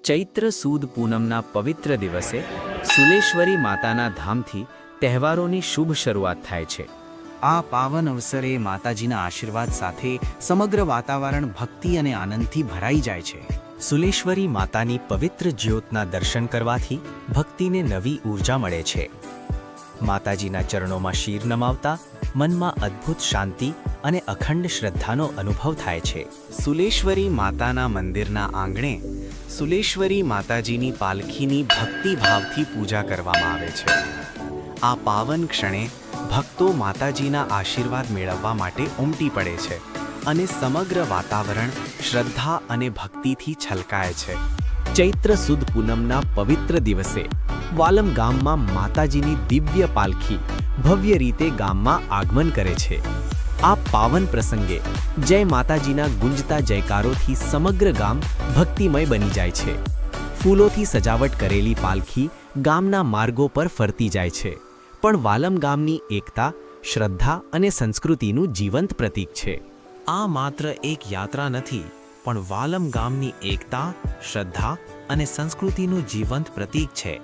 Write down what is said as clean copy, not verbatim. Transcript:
ચૈત્ર સુદ પૂનમના પવિત્ર દિવસે સુલેશ્વરી માતાના ધામથી તહેવારોની શુભ શરૂઆત થાય છે। આ પાવન અવસરે માતાજીના આશીર્વાદ સાથે સમગ્ર વાતાવરણ ભક્તિ અને આનંદથી ભરાઈ જાય છે। સુલેશ્વરી માતાની પવિત્ર જ્યોતના દર્શન કરવાથી ભક્તિને નવી ઊર્જા મળે છે। માતાજીના ચરણોમાં શીર નમાવતા મનમાં અદ્ભુત શાંતિ અને અખંડ શ્રદ્ધાનો અનુભવ થાય છે। સુલેશ્વરી માતાના મંદિરના આંગણે સુલેશ્વરી માતાજીની પાલખીની ભક્તિભાવથી પૂજા કરવામાં આવે છે। આ પાવન ક્ષણે ભક્તો માતાજીના આશીર્વાદ મેળવવા માટે ઉમટી પડે છે અને સમગ્ર વાતાવરણ શ્રદ્ધા અને ભક્તિથી છલકાય છે। ચૈત્ર સુદ પૂનમના પવિત્ર દિવસે વાલમ ગામમાં માતાજીની દિવ્ય પાલખી ભવ્ય રીતે ગામમાં આગમન કરે છે। આ પાવન પ્રસંગે જય માતાજીના ગુંજતા જયકારોથી સમગ્ર ગામ ભક્તિમય બની જાય છે। ફૂલોથી સજાવટ કરેલી પાલખી ગામના માર્ગો પર ફરતી જાય છે, પણ વાલમ ગામની એકતા, શ્રદ્ધા અને સંસ્કૃતિનું જીવંત પ્રતીક છે। આ માત્ર એક યાત્રા નથી, પણ વાલમ ગામની એકતા, શ્રદ્ધા અને સંસ્કૃતિનું જીવંત પ્રતીક છે।